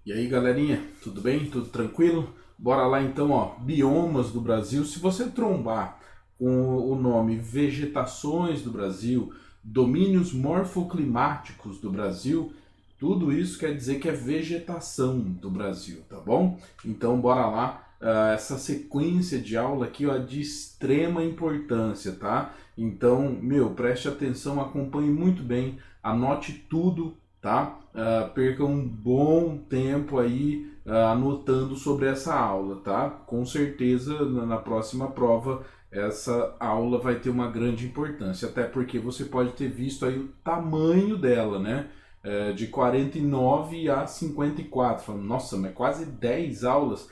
E aí, galerinha, tudo bem? Tudo tranquilo? Bora lá então, ó, biomas do Brasil. Se você trombar com o nome Vegetações do Brasil, Domínios Morfoclimáticos do Brasil, tudo isso quer dizer que é vegetação do Brasil, tá bom? Então bora lá. Essa sequência de aula aqui, ó, é de extrema importância, tá? Então, preste atenção, acompanhe muito bem, anote tudo, tá? Perca um bom tempo aí anotando sobre essa aula, tá? Com certeza na próxima prova essa aula vai ter uma grande importância, até porque você pode ter visto aí o tamanho dela, né? De 49 a 54, falando, nossa, mas quase 10 aulas,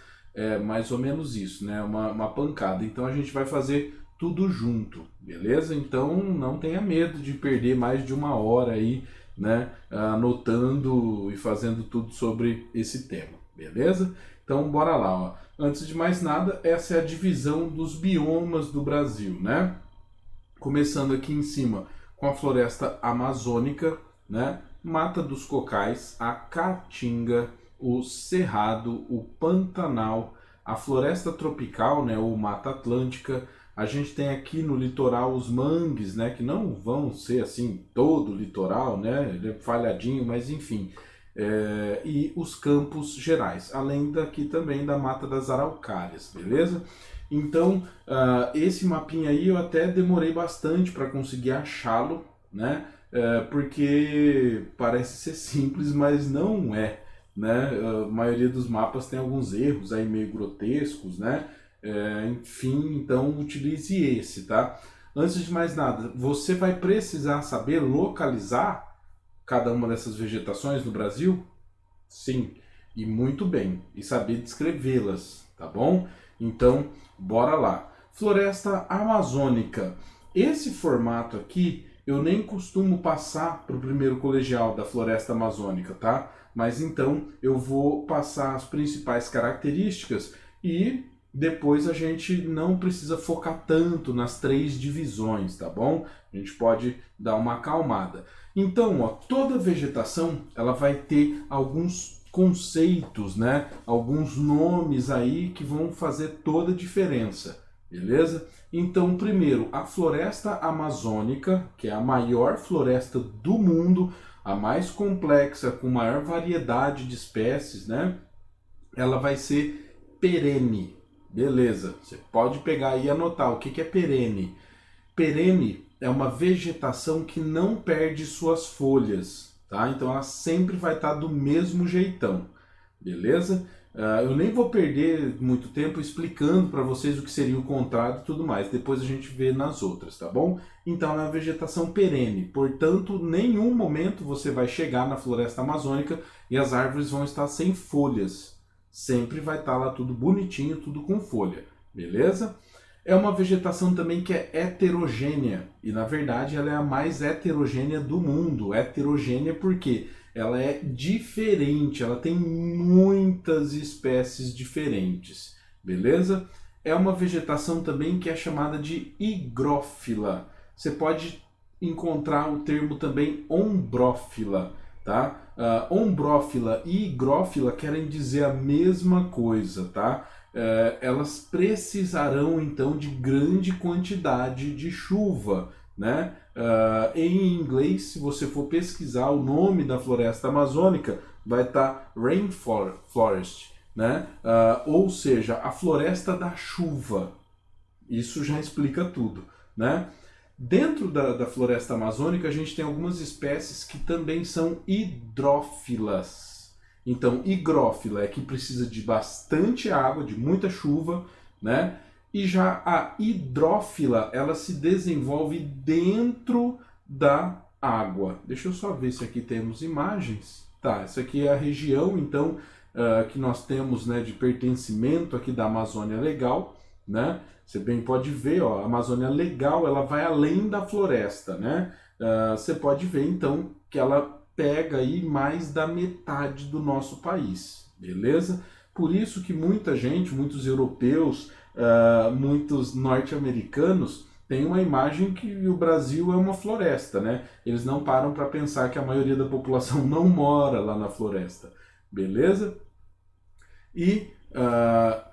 mais ou menos isso, né? Uma pancada. Então a gente vai fazer tudo junto, beleza? Então não tenha medo de perder mais de uma hora aí, né, anotando e fazendo tudo sobre esse tema, beleza? Então bora lá, ó. Antes de mais nada, essa é a divisão dos biomas do Brasil, né? Começando aqui em cima com a floresta amazônica, né? Mata dos Cocais, a Caatinga, o Cerrado, o Pantanal, a floresta tropical, né, ou Mata Atlântica. A gente tem aqui no litoral os mangues, né, que não vão ser assim todo o litoral, né, ele é falhadinho, mas enfim. E os Campos Gerais, além daqui também da Mata das Araucárias, beleza? Então, esse mapinha aí eu até demorei bastante para conseguir achá-lo, né? Porque parece ser simples, mas não é, né? A maioria dos mapas tem alguns erros aí meio grotescos, né? Enfim, então utilize esse, tá? Antes de mais nada, você vai precisar saber localizar cada uma dessas vegetações no Brasil? Sim, e muito bem, e saber descrevê-las, tá bom? Então, bora lá. Floresta amazônica. Esse formato aqui eu nem costumo passar para o primeiro colegial da floresta amazônica, tá? Mas então eu vou passar as principais características e depois a gente não precisa focar tanto nas três divisões, tá bom? A gente pode dar uma acalmada. Então, ó, toda vegetação ela vai ter alguns conceitos, né? Alguns nomes aí que vão fazer toda a diferença, beleza? Então, primeiro, a floresta amazônica, que é a maior floresta do mundo, a mais complexa, com maior variedade de espécies, né? Ela vai ser perene, beleza? Você pode pegar aí e anotar o que é perene. Perene é uma vegetação que não perde suas folhas, tá? Então ela sempre vai estar do mesmo jeitão, beleza? Eu nem vou perder muito tempo explicando para vocês o que seria o contrário e tudo mais, depois a gente vê nas outras, tá bom? Então é uma vegetação perene, portanto, nenhum momento você vai chegar na floresta amazônica e as árvores vão estar sem folhas. Sempre vai estar lá tudo bonitinho, tudo com folha, beleza? É uma vegetação também que é heterogênea, e na verdade ela é a mais heterogênea do mundo. Heterogênea porque ela é diferente, ela tem muitas espécies diferentes, beleza? É uma vegetação também que é chamada de higrófila. Você pode encontrar o termo também ombrófila, tá? Ombrófila e higrófila querem dizer a mesma coisa, tá? Elas precisarão então de grande quantidade de chuva, né? Em inglês, se você for pesquisar o nome da floresta amazônica, vai estar rainforest, né? Ou seja, a floresta da chuva. Isso já explica tudo, né? Dentro da floresta amazônica, a gente tem algumas espécies que também são hidrófilas. Então, higrófila é que precisa de bastante água, de muita chuva, né? E já a hidrófila, ela se desenvolve dentro da água. Deixa eu só ver se aqui temos imagens. Tá, essa aqui é a região, então, que nós temos, né, de pertencimento aqui da Amazônia Legal, né? Você bem pode ver, ó, a Amazônia Legal, ela vai além da floresta, né? Você pode ver, então, que ela pega aí mais da metade do nosso país, beleza? Por isso que muita gente, muitos europeus, muitos norte-americanos têm uma imagem que o Brasil é uma floresta, né? Eles não param para pensar que a maioria da população não mora lá na floresta, beleza? E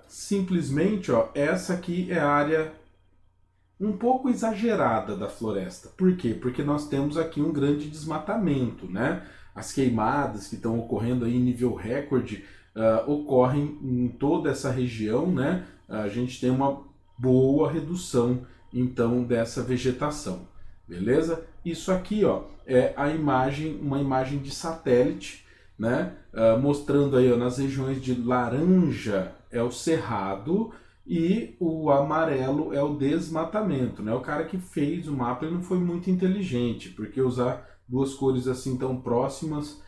simplesmente, ó, essa aqui é a área um pouco exagerada da floresta. Por quê? Porque nós temos aqui um grande desmatamento, né? As queimadas que estão ocorrendo aí em nível recorde ocorrem em toda essa região, né? A gente tem uma boa redução, então, dessa vegetação, beleza? Isso aqui, ó, é a imagem, uma imagem de satélite, né? Mostrando aí, ó, nas regiões de laranja é o cerrado, e o amarelo é o desmatamento, né? O cara que fez o mapa ele não foi muito inteligente, porque usar duas cores assim tão próximas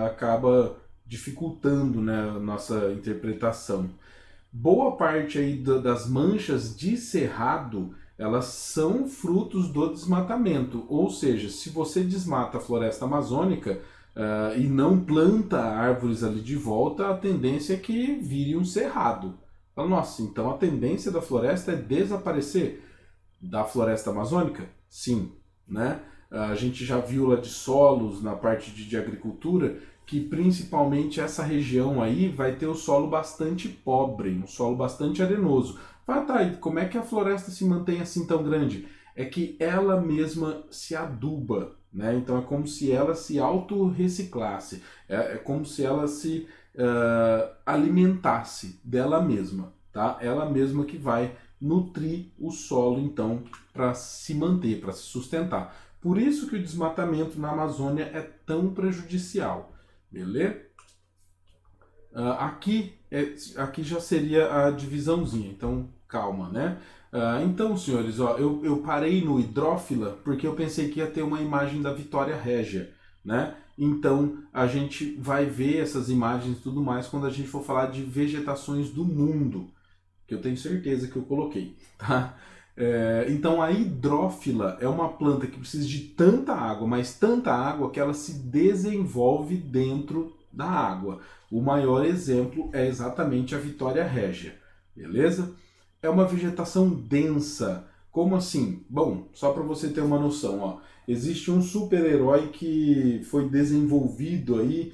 acaba dificultando, né, a nossa interpretação. Boa parte aí das manchas de cerrado, elas são frutos do desmatamento, ou seja, se você desmata a floresta amazônica e não planta árvores ali de volta, a tendência é que vire um cerrado. Nossa, então a tendência da floresta é desaparecer da floresta amazônica? Sim, né? A gente já viu lá de solos na parte de agricultura que principalmente essa região aí vai ter o solo bastante pobre, um solo bastante arenoso. Fala, tá, e como é que a floresta se mantém assim tão grande? É que ela mesma se aduba, né? Então é como se ela se autorreciclasse, é como se ela se alimentasse dela mesma, tá? Ela mesma que vai nutrir o solo, então, para se manter, para se sustentar. Por isso que o desmatamento na Amazônia é tão prejudicial, beleza? Aqui já seria a divisãozinha, então calma, né? Então, senhores, ó, eu parei no hidrófila porque eu pensei que ia ter uma imagem da Vitória Régia, né? Então a gente vai ver essas imagens e tudo mais quando a gente for falar de vegetações do mundo, que eu tenho certeza que eu coloquei, tá? Então a hidrófila é uma planta que precisa de tanta água, mas tanta água que ela se desenvolve dentro da água. O maior exemplo é exatamente a Vitória Régia, beleza? É uma vegetação densa. Como assim? Bom, só para você ter uma noção, ó, existe um super-herói que foi desenvolvido aí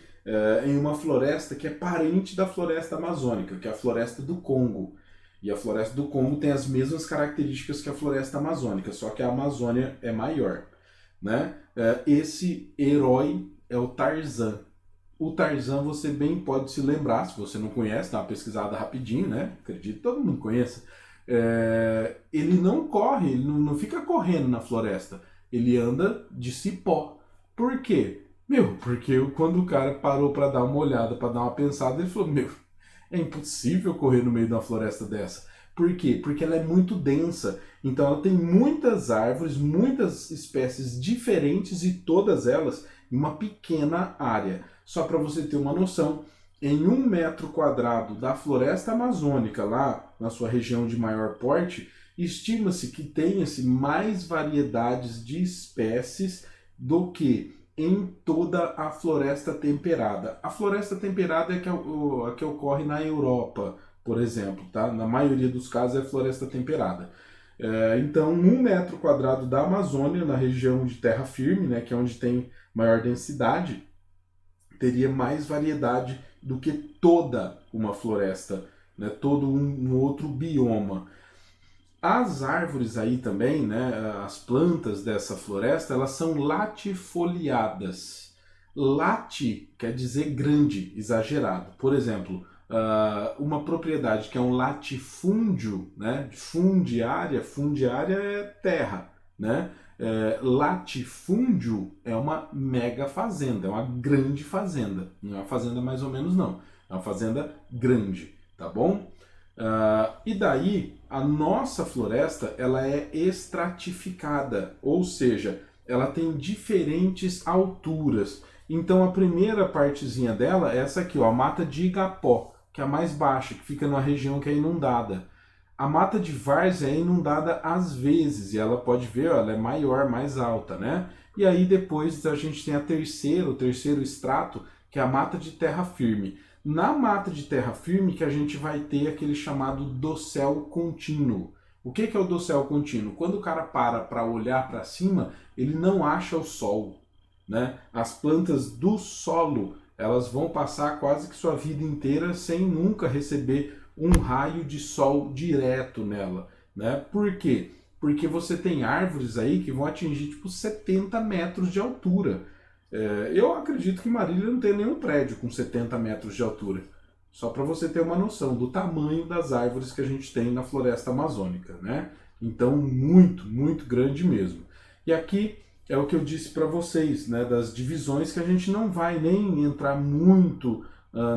em uma floresta que é parente da floresta amazônica, que é a floresta do Congo. E a floresta do Congo tem as mesmas características que a floresta amazônica, só que a Amazônia é maior, né? Esse herói é o Tarzan. O Tarzan você bem pode se lembrar, se você não conhece, dá uma pesquisada rapidinho, né? Acredito que todo mundo conheça. Ele não corre, ele não fica correndo na floresta, ele anda de cipó. Por quê? Porque quando o cara parou para dar uma olhada, para dar uma pensada, ele falou, é impossível correr no meio de uma floresta dessa. Por quê? Porque ela é muito densa. Então ela tem muitas árvores, muitas espécies diferentes e todas elas em uma pequena área. Só para você ter uma noção, em 1 metro quadrado da floresta amazônica, lá na sua região de maior porte, estima-se que tenha-se mais variedades de espécies do que em toda a floresta temperada. A floresta temperada é a que ocorre na Europa, por exemplo, tá? Na maioria dos casos é floresta temperada. Então, 1 metro quadrado da Amazônia, na região de terra firme, né, que é onde tem maior densidade, teria mais variedade do que toda uma floresta, né, todo um outro bioma. As árvores aí também, né, as plantas dessa floresta, elas são latifoliadas. Lati quer dizer grande, exagerado. Por exemplo, uma propriedade que é um latifúndio, né, fundiária é terra, né? Latifúndio é uma mega fazenda, é uma grande fazenda. Não é uma fazenda mais ou menos não, é uma fazenda grande, tá bom? E daí a nossa floresta ela é estratificada, ou seja, ela tem diferentes alturas. Então a primeira partezinha dela é essa aqui, ó, a mata de Igapó, que é a mais baixa, que fica numa região que é inundada. A mata de várzea é inundada às vezes, e ela pode ver, ó, ela é maior, mais alta, né? E aí depois a gente tem o terceiro extrato, que é a mata de terra firme. Na mata de terra firme que a gente vai ter aquele chamado dossel contínuo. O que é o dossel contínuo? Quando o cara para olhar para cima, ele não acha o sol, né? As plantas do solo, elas vão passar quase que sua vida inteira sem nunca receber um raio de sol direto nela, né? Por quê? Porque você tem árvores aí que vão atingir tipo 70 metros de altura. Eu acredito que Marília não tem nenhum prédio com 70 metros de altura. Só para você ter uma noção do tamanho das árvores que a gente tem na floresta amazônica, né? Então, muito, muito grande mesmo. E aqui é o que eu disse para vocês, né? Das divisões que a gente não vai nem entrar muito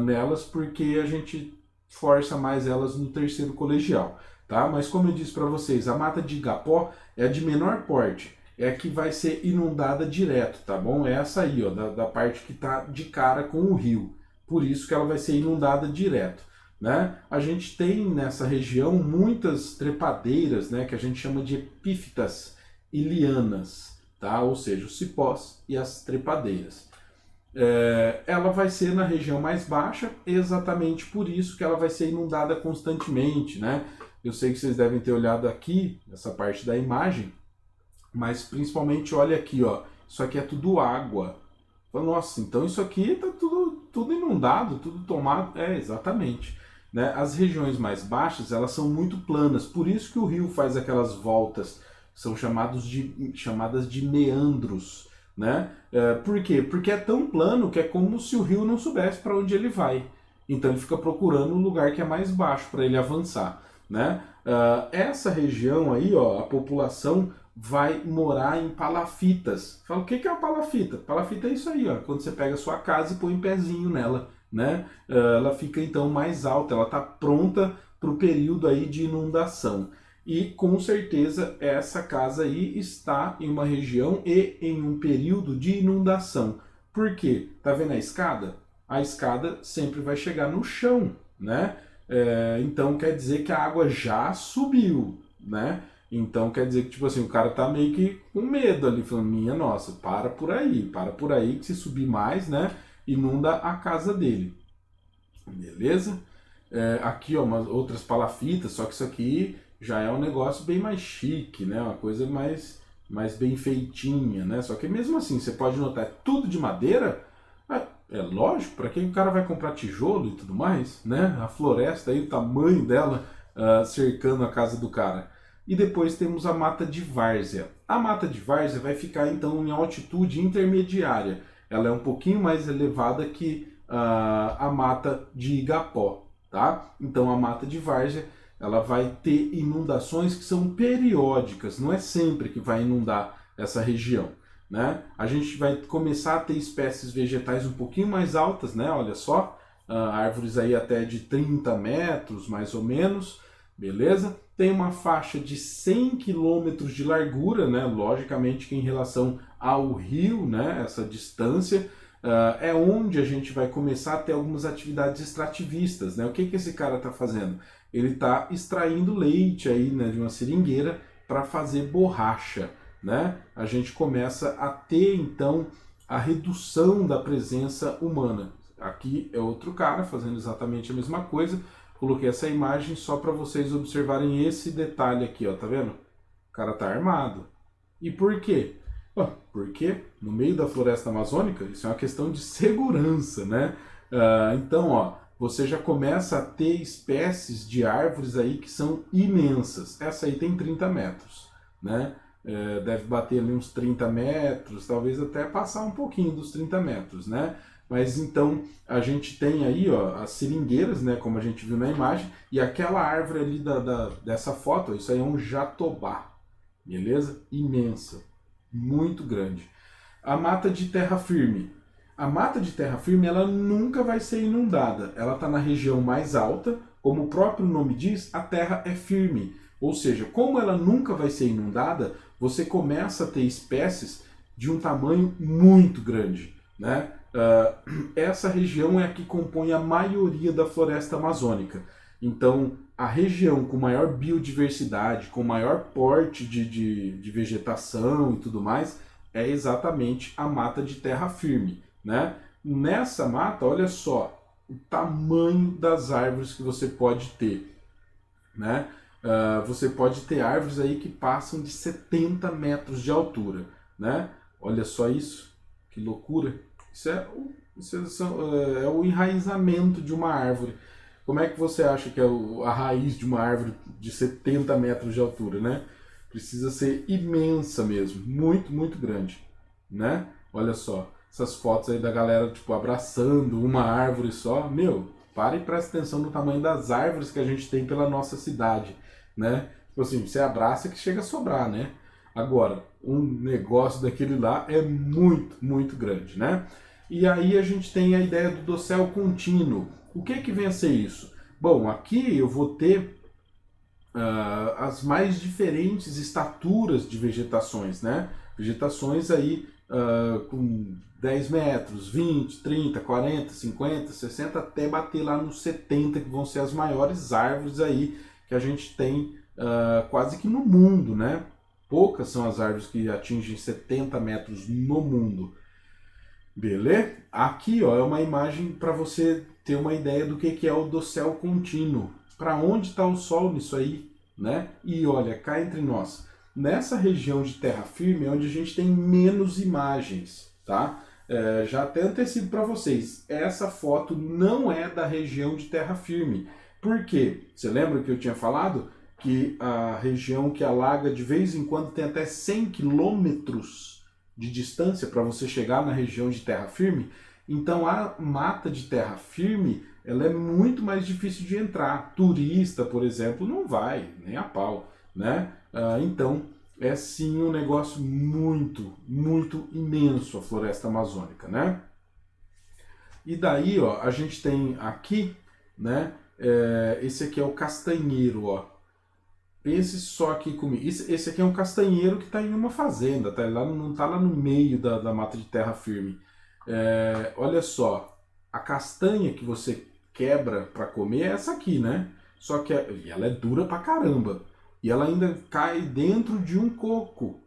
nelas, porque a gente força mais elas no terceiro colegial, tá? Mas como eu disse para vocês, a mata de igapó é a de menor porte, é a que vai ser inundada direto, tá bom? É essa aí, ó, da parte que está de cara com o rio. Por isso que ela vai ser inundada direto, né? A gente tem nessa região muitas trepadeiras, né, que a gente chama de epífitas e lianas, tá? Ou seja, os cipós e as trepadeiras. Ela vai ser na região mais baixa, exatamente por isso que ela vai ser inundada constantemente, né? Eu sei que vocês devem ter olhado aqui, essa parte da imagem, mas principalmente olha aqui, ó, isso aqui é tudo água. Nossa, então isso aqui está tudo inundado, tudo tomado. Exatamente. Né? As regiões mais baixas, elas são muito planas, por isso que o rio faz aquelas voltas, são chamadas de meandros. Né? Por quê? Porque é tão plano que é como se o rio não soubesse para onde ele vai. Então ele fica procurando um lugar que é mais baixo para ele avançar. Né? Essa região aí, ó, a população vai morar em palafitas. Fala, o que é uma palafita? Palafita é isso aí, ó, quando você pega a sua casa e põe um pezinho nela, né? Ela fica então mais alta, ela está pronta para o período aí de inundação. E com certeza essa casa aí está em uma região e em um período de inundação. Por quê? Tá vendo a escada? A escada sempre vai chegar no chão, né? Então quer dizer que a água já subiu, né? Então quer dizer que, tipo assim, o cara tá meio que com medo ali, falando, minha nossa, para por aí, que se subir mais, né, inunda a casa dele. Beleza? Aqui, ó, umas outras palafitas, só que isso aqui já é um negócio bem mais chique, né, uma coisa mais bem feitinha, né, só que mesmo assim, você pode notar, é tudo de madeira. É lógico, para quem o cara vai comprar tijolo e tudo mais, né, a floresta aí, o tamanho dela cercando a casa do cara. E depois temos a mata de várzea. A mata de várzea vai ficar então em altitude intermediária. Ela é um pouquinho mais elevada que a mata de igapó, tá? Então a mata de várzea, ela vai ter inundações que são periódicas, não é sempre que vai inundar essa região, né? A gente vai começar a ter espécies vegetais um pouquinho mais altas, né? Olha só, árvores aí até de 30 metros, mais ou menos, beleza? Tem uma faixa de 100 quilômetros de largura, né? Logicamente que em relação ao rio, né? Essa distância é onde a gente vai começar a ter algumas atividades extrativistas, né? O que esse cara está fazendo? Ele está extraindo leite aí, né, de uma seringueira para fazer borracha, né? A gente começa a ter então a redução da presença humana. Aqui é outro cara fazendo exatamente a mesma coisa. Coloquei essa imagem só para vocês observarem esse detalhe aqui, ó, tá vendo? O cara tá armado. E por quê? Porque no meio da floresta amazônica, isso é uma questão de segurança, né? Então, ó, você já começa a ter espécies de árvores aí que são imensas. Essa aí tem 30 metros, né? Deve bater ali uns 30 metros, talvez até passar um pouquinho dos 30 metros, né? Mas então a gente tem aí, ó, as seringueiras, né, como a gente viu na imagem, e aquela árvore ali dessa foto, ó, isso aí é um jatobá, beleza? Imensa, muito grande. A mata de terra firme. A mata de terra firme, ela nunca vai ser inundada. Ela está na região mais alta, como o próprio nome diz, a terra é firme. Ou seja, como ela nunca vai ser inundada, você começa a ter espécies de um tamanho muito grande, né? Essa região é a que compõe a maioria da floresta amazônica. Então, a região com maior biodiversidade, com maior porte de vegetação e tudo mais, é exatamente a mata de terra firme, né? Nessa mata, olha só o tamanho das árvores que você pode ter, né? Você pode ter árvores aí que passam de 70 metros de altura, né? Olha só isso, que loucura! Isso é É o enraizamento de uma árvore. Como é que você acha que é a raiz de uma árvore de 70 metros de altura, né? Precisa ser imensa mesmo, muito, muito grande, né? Olha só, essas fotos aí da galera, tipo, abraçando uma árvore só. Meu, para e presta atenção no tamanho das árvores que a gente tem pela nossa cidade, né? Tipo assim, você abraça que chega a sobrar, né? Agora, um negócio daquele lá é muito, muito grande, né? E aí a gente tem a ideia do dossel contínuo. O que vem a ser isso? Bom, aqui eu vou ter as mais diferentes estaturas de vegetações, né? Vegetações aí com 10 metros, 20, 30, 40, 50, 60, até bater lá nos 70, que vão ser as maiores árvores aí que a gente tem quase que no mundo, né? Poucas são as árvores que atingem 70 metros no mundo. Beleza? Aqui ó, é uma imagem para você ter uma ideia do que é o dossel contínuo. Para onde está o Sol nisso aí, né? E olha, cá entre nós, nessa região de terra firme é onde a gente tem menos imagens, tá? Já até antecipo para vocês, essa foto não é da região de terra firme. Por quê? Você lembra que eu tinha falado que a região que alaga de vez em quando tem até 100 quilômetros de distância para você chegar na região de terra firme? Então a mata de terra firme ela é muito mais difícil de entrar. Turista, por exemplo, não vai, nem a pau, né? Então é sim um negócio muito, muito imenso a floresta amazônica, né? E daí, ó, a gente tem aqui, né? Esse aqui é o castanheiro, ó. Pense só aqui comigo. Esse aqui é um castanheiro que está em uma fazenda, tá? Não está lá no meio da mata de terra firme. Olha só, a castanha que você quebra para comer é essa aqui, né? Só que ela é dura pra caramba. E ela ainda cai dentro de um coco.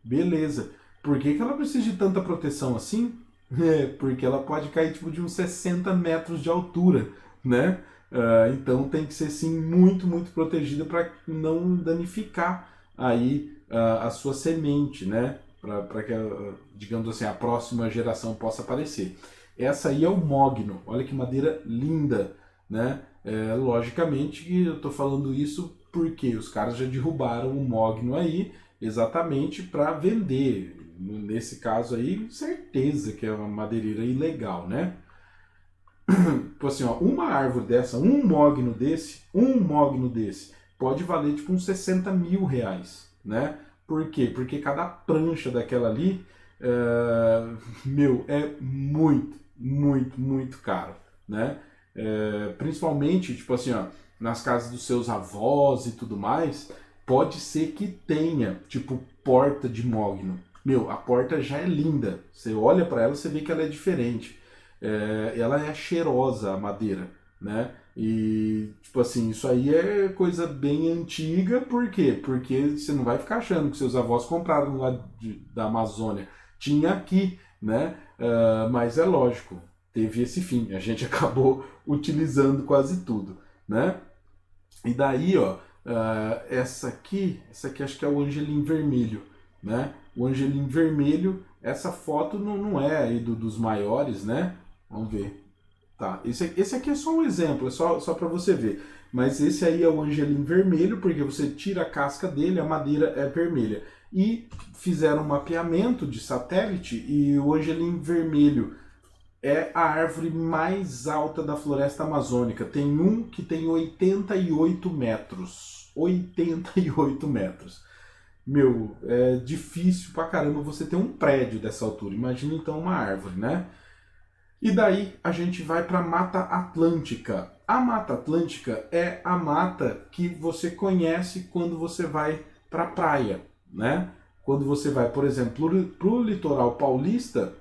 Beleza. Por que ela precisa de tanta proteção assim? Porque ela pode cair tipo de uns 60 metros de altura, né? Então tem que ser sim muito, muito protegida para não danificar aí a sua semente, né? Para que, digamos assim, a próxima geração possa aparecer. Essa aí é o mogno. Olha que madeira linda, né? Logicamente que eu estou falando isso porque os caras já derrubaram o mogno aí exatamente para vender. Nesse caso aí, certeza que é uma madeireira ilegal, né? Tipo assim, ó, uma árvore dessa, um mogno desse, pode valer tipo uns 60 mil reais, né? Por quê? Porque cada prancha daquela ali, é muito, muito, muito caro, né? Principalmente, tipo assim, ó, nas casas dos seus avós e tudo mais, pode ser que tenha, tipo, porta de mogno. A porta já é linda. Você olha para ela, você vê que ela é diferente. Ela é cheirosa, a madeira, né? E, tipo assim, isso aí é coisa bem antiga, por quê? Porque você não vai ficar achando que seus avós compraram lá da Amazônia. Tinha aqui, né? Mas é lógico, teve esse fim. A gente acabou utilizando quase tudo, né? E daí, ó, essa aqui acho que é o angelim vermelho, né? O angelim vermelho, essa foto não é aí dos maiores, né? Vamos ver. Tá, esse aqui é só um exemplo, é só para você ver. Mas esse aí é o angelim vermelho, porque você tira a casca dele, a madeira é vermelha. E fizeram um mapeamento de satélite e o angelim vermelho é a árvore mais alta da floresta amazônica. Tem um que tem 88 metros. 88 metros. É difícil pra caramba você ter um prédio dessa altura. Imagina então uma árvore, né? E daí a gente vai para a Mata Atlântica. A Mata Atlântica é a mata que você conhece quando você vai para a praia, né? Quando você vai, por exemplo, para o litoral paulista,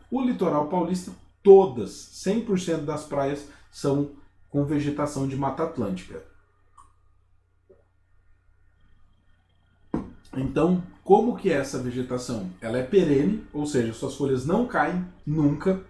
todas, 100% das praias são com vegetação de Mata Atlântica. Então, como que é essa vegetação? Ela é perene, ou seja, suas folhas não caem nunca.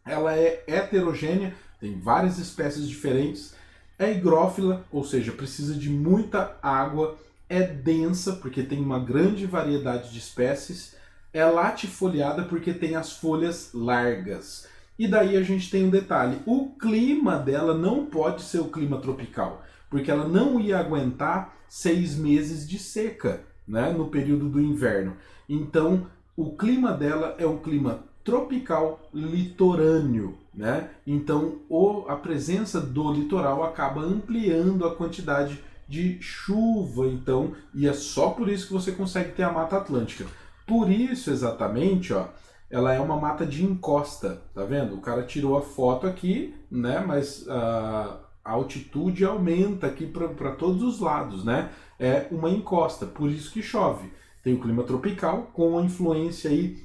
Ela é heterogênea, tem várias espécies diferentes, é higrófila, ou seja, precisa de muita água, é densa, porque tem uma grande variedade de espécies, é latifoliada porque tem as folhas largas. E daí a gente tem um detalhe, o clima dela não pode ser o clima tropical, porque ela não ia aguentar 6 meses de seca, né, no período do inverno. Então, o clima dela é um clima tropical litorâneo, né? Então, a presença do litoral acaba ampliando a quantidade de chuva, então, e é só por isso que você consegue ter a Mata Atlântica. Por isso, exatamente, ó, ela é uma mata de encosta, tá vendo? O cara tirou a foto aqui, né? Mas a altitude aumenta aqui para todos os lados, né? É uma encosta, por isso que chove. Tem o clima tropical com a influência aí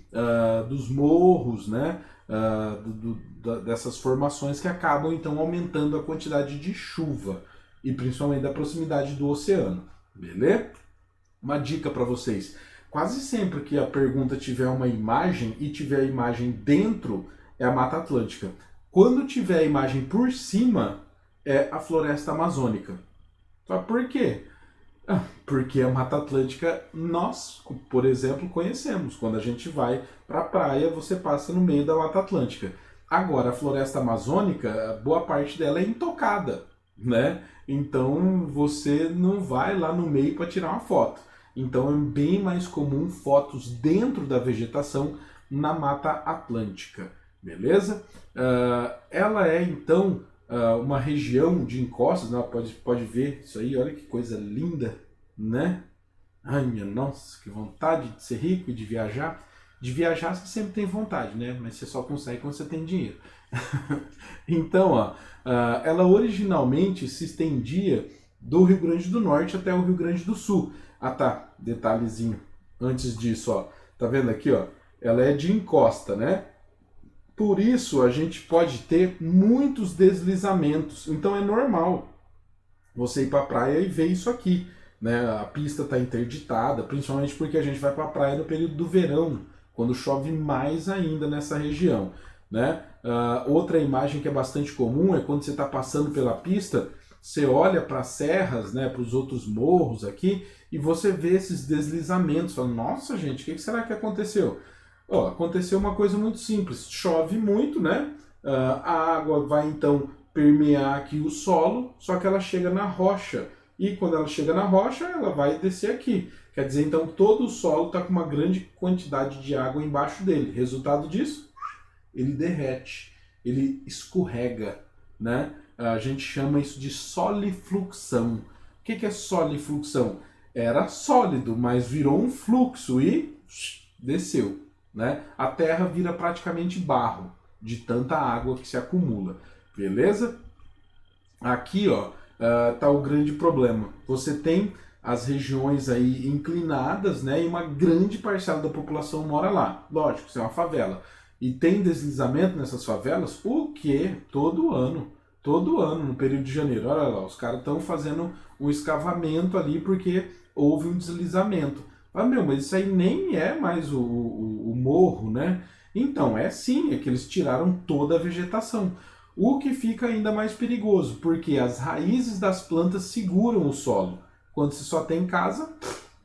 dos morros, né? Dessas formações que acabam então aumentando a quantidade de chuva e principalmente da proximidade do oceano, beleza? Uma dica para vocês. Quase sempre que a pergunta tiver uma imagem e tiver a imagem dentro, é a Mata Atlântica. Quando tiver a imagem por cima, é a floresta amazônica. Só por quê? Porque a Mata Atlântica nós, por exemplo, conhecemos. Quando a gente vai para a praia, você passa no meio da Mata Atlântica. Agora, a floresta amazônica, boa parte dela é intocada, né? Então você não vai lá no meio para tirar uma foto. Então é bem mais comum fotos dentro da vegetação na Mata Atlântica, beleza? Ela é então uma região de encostas, né? Pode ver isso aí, olha que coisa linda, né? Ai, minha nossa, que vontade de ser rico e de viajar. De viajar você sempre tem vontade, né? Mas você só consegue quando você tem dinheiro. Então, ó, ela originalmente se estendia do Rio Grande do Norte até o Rio Grande do Sul. Ah tá, detalhezinho antes disso, ó. Tá vendo aqui, ó? Ela é de encosta, né? Por isso a gente pode ter muitos deslizamentos. Então é normal você ir para a praia e ver isso aqui, né? A pista está interditada, principalmente porque a gente vai para a praia no período do verão, quando chove mais ainda nessa região, né? Outra imagem que é bastante comum é quando você está passando pela pista, você olha para as serras, né, para os outros morros aqui, e você vê esses deslizamentos. Fala, nossa gente, o que será que aconteceu? Ó, aconteceu uma coisa muito simples, chove muito, né? A água vai então permear aqui o solo, só que ela chega na rocha. E quando ela chega na rocha, ela vai descer aqui. Quer dizer, então, todo o solo está com uma grande quantidade de água embaixo dele. Resultado disso? Ele derrete, ele escorrega, né? A gente chama isso de solifluxão. O que é solifluxão? Era sólido, mas virou um fluxo e desceu, né? A terra vira praticamente barro, de tanta água que se acumula, beleza? Aqui, ó, tá o grande problema. Você tem as regiões aí inclinadas, né? E uma grande parcela da população mora lá. Lógico, isso é uma favela. E tem deslizamento nessas favelas, o que? Todo ano, no período de janeiro. Olha lá, os caras estão fazendo um escavamento ali porque houve um deslizamento. Ah, meu, mas isso aí nem é mais o morro, né? Então, é sim, é que eles tiraram toda a vegetação. O que fica ainda mais perigoso, porque as raízes das plantas seguram o solo. Quando você só tem casa,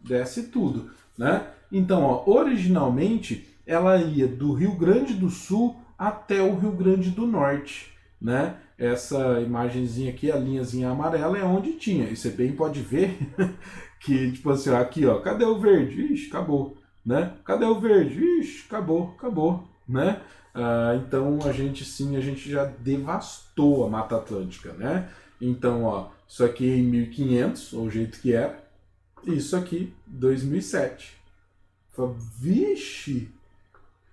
desce tudo, né? Então, ó, originalmente, ela ia do Rio Grande do Sul até o Rio Grande do Norte, né? Essa imagenzinha aqui, a linhazinha amarela, é onde tinha. E você bem pode ver que, tipo assim, ó, aqui, ó, cadê o verde? Ixi, acabou, né? Cadê o verde? Ixi, acabou, né? Então a gente já devastou a Mata Atlântica, né? Então, ó, isso aqui em 1500, o jeito que era, isso aqui 2007. Vixe!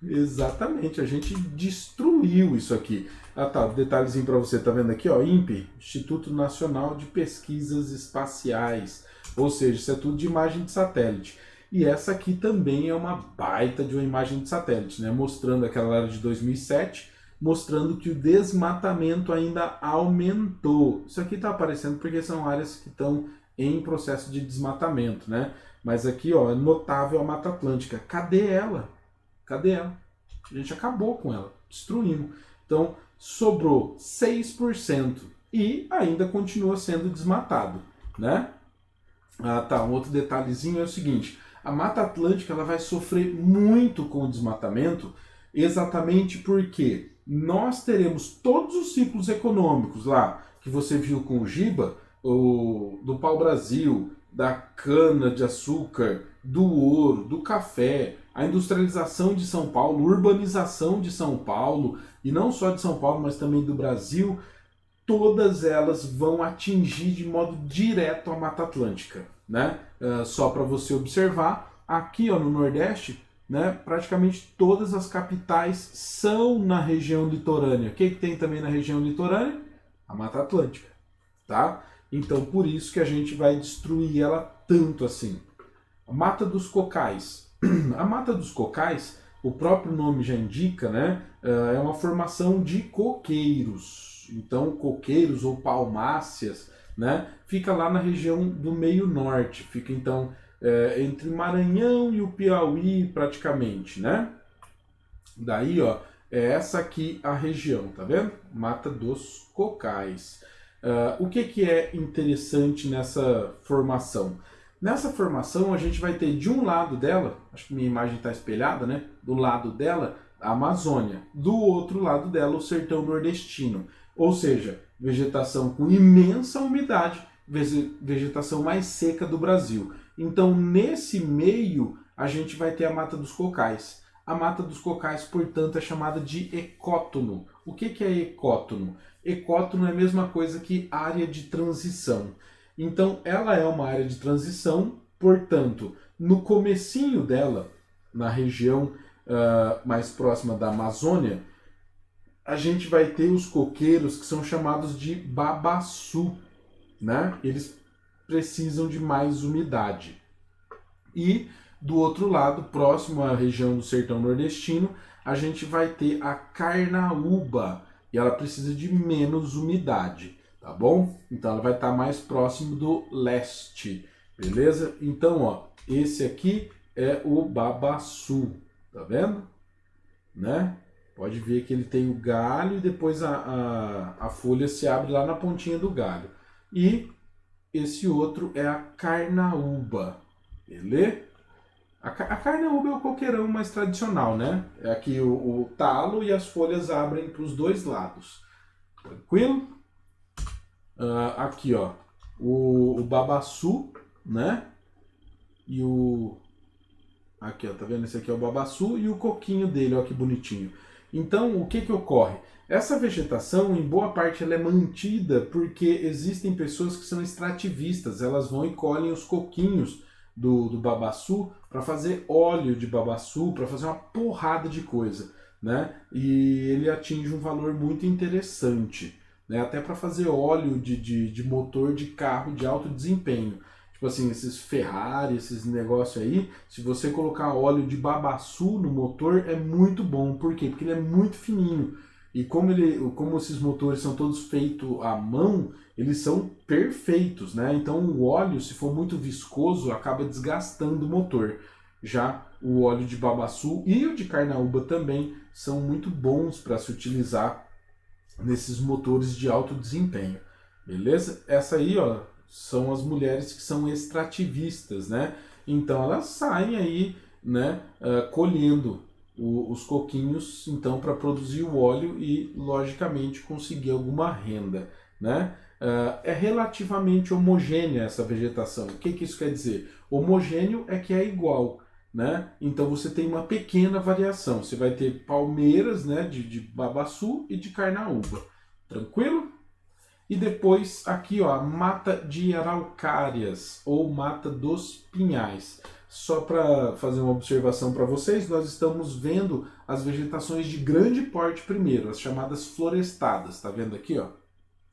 Exatamente, a gente destruiu isso aqui. Ah tá, detalhezinho para você, tá vendo aqui, ó, INPE, Instituto Nacional de Pesquisas Espaciais, ou seja, isso é tudo de imagem de satélite. E essa aqui também é uma baita de uma imagem de satélite, né, mostrando aquela área de 2007, mostrando que o desmatamento ainda aumentou. Isso aqui está aparecendo porque são áreas que estão em processo de desmatamento, né? Mas aqui, ó, é notável a Mata Atlântica. Cadê ela? Cadê ela? A gente acabou com ela, destruímos. Então, sobrou 6% e ainda continua sendo desmatado, né? Ah, tá, um outro detalhezinho é o seguinte, a Mata Atlântica ela vai sofrer muito com o desmatamento, exatamente porque nós teremos todos os ciclos econômicos lá, que você viu com o Giba, do pau-brasil, da cana-de-açúcar, do ouro, do café, a industrialização de São Paulo, urbanização de São Paulo, e não só de São Paulo, mas também do Brasil, todas elas vão atingir de modo direto a Mata Atlântica, né? Só para você observar, aqui ó, no Nordeste, né, praticamente todas as capitais são na região litorânea. O que tem também na região litorânea? A Mata Atlântica, tá? Então por isso que a gente vai destruir ela tanto assim. A Mata dos Cocais. A Mata dos Cocais, o próprio nome já indica, né, é uma formação de coqueiros. Então coqueiros ou palmáceas, né, fica lá na região do meio norte, fica então entre Maranhão e o Piauí praticamente, né? Daí, ó, é essa aqui a região, tá vendo? Mata dos Cocais. O que é interessante nessa formação? Nessa formação a gente vai ter de um lado dela, acho que minha imagem está espelhada, né? Do lado dela, a Amazônia. Do outro lado dela, o sertão nordestino. Ou seja, vegetação com imensa umidade, vegetação mais seca do Brasil. Então, nesse meio, a gente vai ter a Mata dos Cocais. A Mata dos Cocais, portanto, é chamada de ecótono. O que é ecótono? Ecótono é a mesma coisa que área de transição. Então, ela é uma área de transição, portanto, no comecinho dela, na região mais próxima da Amazônia, a gente vai ter os coqueiros que são chamados de babaçu, né? Eles precisam de mais umidade. E do outro lado, próximo à região do sertão nordestino, a gente vai ter a carnaúba, e ela precisa de menos umidade, tá bom? Então ela vai estar mais próximo do leste, beleza? Então, ó, esse aqui é o babaçu, tá vendo? Né? Pode ver que ele tem o galho e depois a folha se abre lá na pontinha do galho. E esse outro é a carnaúba, beleza? A carnaúba é o coqueirão mais tradicional, né? É aqui o talo e as folhas abrem para os dois lados. Tranquilo? Aqui, ó, o babaçu, né? E o... Aqui, ó, tá vendo? Esse aqui é o babaçu e o coquinho dele, ó, que bonitinho. Então, o que ocorre? Essa vegetação, em boa parte, ela é mantida porque existem pessoas que são extrativistas. Elas vão e colhem os coquinhos do babaçu para fazer óleo de babaçu, para fazer uma porrada de coisa, né? E ele atinge um valor muito interessante, né? Até para fazer óleo de motor de carro de alto desempenho. Tipo assim, esses Ferrari, esses negócios aí, se você colocar óleo de babaçu no motor, é muito bom. Por quê? Porque ele é muito fininho. E como esses motores são todos feitos à mão, eles são perfeitos, né? Então o óleo, se for muito viscoso, acaba desgastando o motor. Já o óleo de babaçu e o de carnaúba também são muito bons para se utilizar nesses motores de alto desempenho. Beleza? Essa aí, ó, são as mulheres que são extrativistas, né? Então elas saem aí, né, colhendo os coquinhos, então, para produzir o óleo e, logicamente, conseguir alguma renda, né? É relativamente homogênea essa vegetação. O que isso quer dizer? Homogêneo é que é igual, né? Então você tem uma pequena variação. Você vai ter palmeiras, né, de babaçu e de carnaúba. Tranquilo? E depois aqui, ó, a mata de araucárias ou mata dos pinhais. Só para fazer uma observação para vocês, nós estamos vendo as vegetações de grande porte primeiro, as chamadas florestadas. Tá vendo aqui, ó?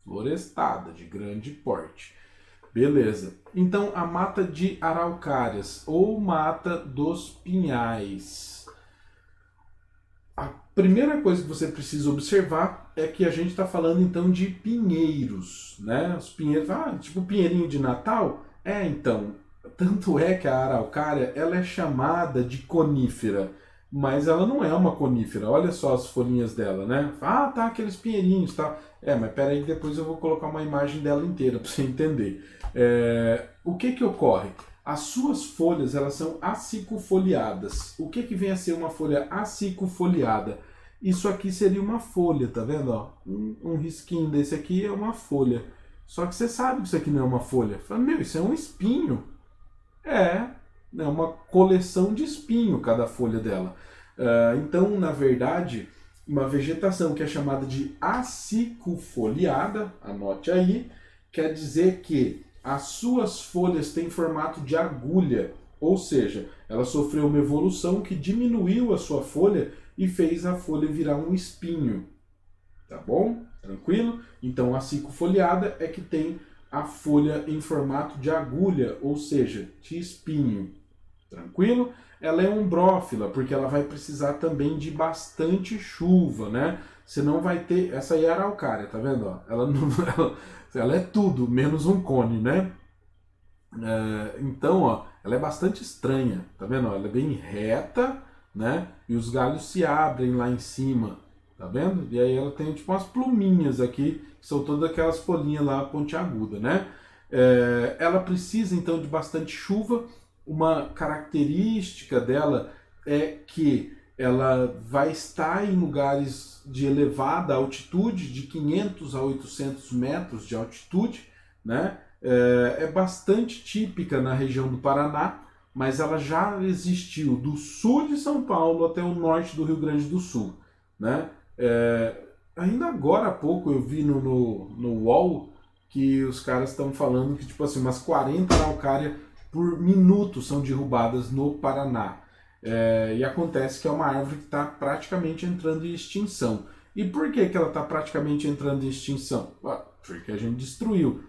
Florestada, de grande porte. Beleza. Então, a mata de araucárias ou mata dos pinhais. A primeira coisa que você precisa observar é que a gente está falando então de pinheiros, né? Os pinheiros, tipo pinheirinho de Natal? Então, tanto é que a araucária ela é chamada de conífera, mas ela não é uma conífera. Olha só as folhinhas dela, né? Tá, aqueles pinheirinhos, tá? Mas peraí, depois eu vou colocar uma imagem dela inteira para você entender. O que ocorre? As suas folhas, elas são acicofoliadas. O que vem a ser uma folha acicofoliada? Isso aqui seria uma folha, tá vendo? Ó, um risquinho desse aqui é uma folha. Só que você sabe que isso aqui não é uma folha. Fala, meu, isso é um espinho. É uma coleção de espinho cada folha dela. Então, na verdade, uma vegetação que é chamada de acicufoliada, anote aí, quer dizer que as suas folhas têm formato de agulha, ou seja, ela sofreu uma evolução que diminuiu a sua folha e fez a folha virar um espinho. Tá bom? Tranquilo? Então, a acicufoliada é que tem a folha em formato de agulha, ou seja, de espinho. Tranquilo? Ela é umbrófila, porque ela vai precisar também de bastante chuva, né? Você não vai ter... Essa aí é a araucária, tá vendo? Ó, ela é tudo, menos um cone, né? Então, ó, ela é bastante estranha, tá vendo? Ela é bem reta, né? E os galhos se abrem lá em cima, tá vendo? E aí ela tem tipo umas pluminhas aqui, que são todas aquelas folhinhas lá pontiagudas, né? Ela precisa então de bastante chuva. Uma característica dela é que ela vai estar em lugares de elevada altitude, de 500 a 800 metros de altitude, né? É bastante típica na região do Paraná, mas ela já existiu do sul de São Paulo até o norte do Rio Grande do Sul, né? Ainda agora há pouco eu vi no UOL que os caras estão falando que tipo assim, umas 40 araucárias por minuto são derrubadas no Paraná. E acontece que é uma árvore que está praticamente entrando em extinção. E por que ela está praticamente entrando em extinção? Porque a gente destruiu.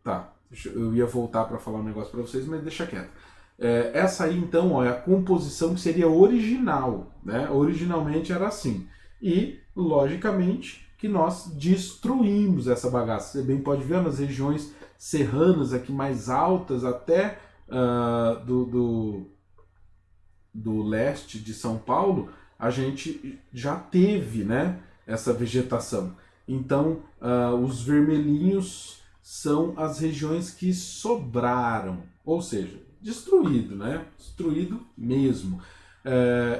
Tá, eu ia voltar para falar um negócio para vocês, mas deixa quieto. Essa aí então ó, é a composição que seria original, né? Originalmente era assim. E, logicamente, que nós destruímos essa bagaça. Você bem pode ver nas regiões serranas aqui mais altas, até do leste de São Paulo, a gente já teve, né, essa vegetação. Então, os vermelhinhos são as regiões que sobraram, ou seja, destruído, né? Destruído mesmo.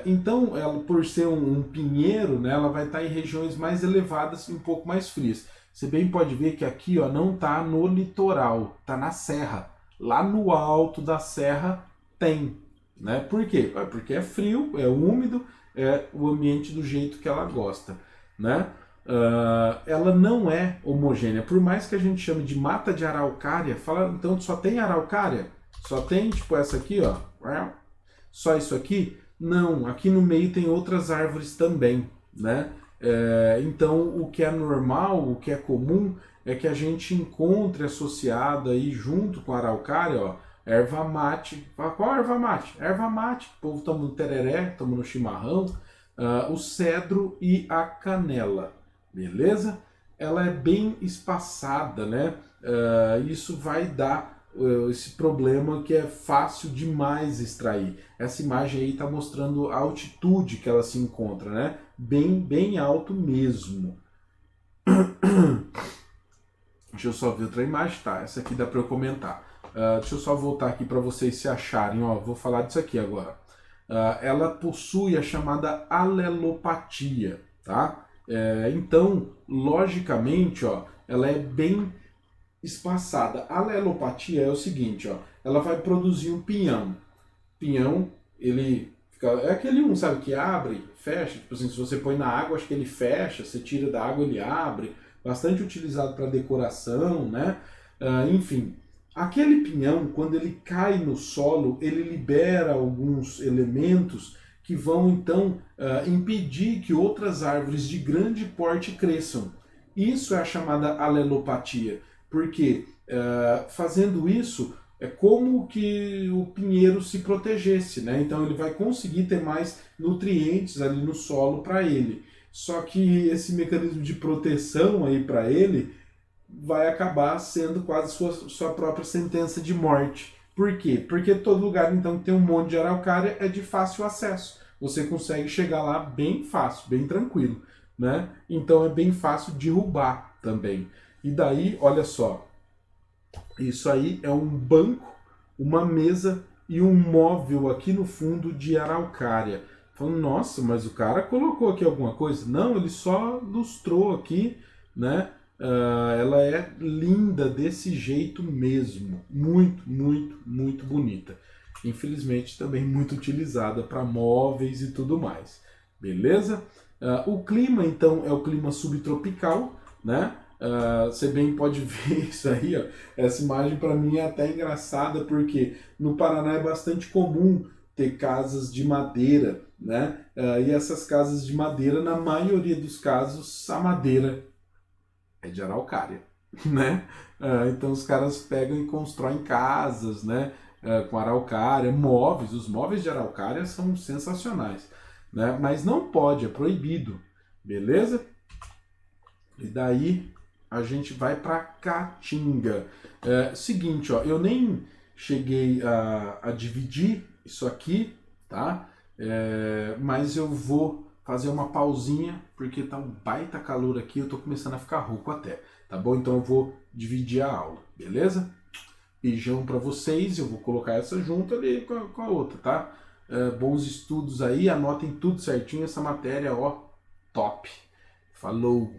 Então, ela, por ser um pinheiro, né, ela vai estar em regiões mais elevadas e um pouco mais frias. Você bem pode ver que aqui ó, não está no litoral, está na serra. Lá no alto da serra tem. Né? Por quê? Porque é frio, é úmido, é o ambiente do jeito que ela gosta. Né? Ela não é homogênea. Por mais que a gente chame de mata de araucária, fala, então só tem araucária? Só tem tipo essa aqui, ó? Só isso aqui? Não, aqui no meio tem outras árvores também. Né? Então o que é normal, o que é comum, é que a gente encontre associada aí junto com a araucária, ó, erva mate. Qual erva mate? Erva mate. O povo toma no tereré, toma no chimarrão. O cedro e a canela. Beleza? Ela é bem espaçada, né? Isso vai dar esse problema que é fácil demais extrair. Essa imagem aí está mostrando a altitude que ela se encontra, né? Bem alto mesmo. Deixa eu só ver outra imagem. Tá, essa aqui dá para eu comentar. Deixa eu só voltar aqui para vocês se acharem. Ó, vou falar disso aqui agora. Ela possui a chamada alelopatia, tá? Então, logicamente, ó, ela é bem espaçada. A alelopatia é o seguinte, ó, ela vai produzir um pinhão. Pinhão, ele fica, é aquele um, sabe, que abre, fecha. Tipo assim, se você põe na água, acho que ele fecha. Você tira da água, ele abre. Bastante utilizado para decoração, né? Enfim. Aquele pinhão, quando ele cai no solo, ele libera alguns elementos que vão, então, impedir que outras árvores de grande porte cresçam. Isso é a chamada alelopatia, porque fazendo isso, é como que o pinheiro se protegesse, né? Então ele vai conseguir ter mais nutrientes ali no solo para ele. Só que esse mecanismo de proteção aí para ele vai acabar sendo quase sua própria sentença de morte. Por quê? Porque todo lugar então que tem um monte de araucária é de fácil acesso. Você consegue chegar lá bem fácil, bem tranquilo, né? Então é bem fácil derrubar também. E daí, olha só, isso aí é um banco, uma mesa e um móvel aqui no fundo de araucária. Falando, nossa, mas o cara colocou aqui alguma coisa? Não, ele só lustrou aqui, né? Ela é linda desse jeito mesmo. Muito, muito, muito bonita. Infelizmente também muito utilizada para móveis e tudo mais. Beleza? O clima, então, é o clima subtropical, né? Você bem pode ver isso aí, ó. Essa imagem para mim é até engraçada, porque no Paraná é bastante comum ter casas de madeira, né? E essas casas de madeira, na maioria dos casos, a madeira é de araucária, né? Então os caras pegam e constroem casas, né? Com araucária, móveis. Os móveis de araucária são sensacionais, né? Mas não pode, é proibido, beleza? E daí a gente vai para Caatinga. Seguinte, ó, eu nem cheguei a dividir isso aqui, tá? Mas eu vou fazer uma pausinha, porque tá um baita calor aqui, eu tô começando a ficar rouco até, tá bom? Então eu vou dividir a aula, beleza? Beijão para vocês, eu vou colocar essa junto ali com a outra, tá? Bons estudos aí, anotem tudo certinho, essa matéria, ó, top. Falou!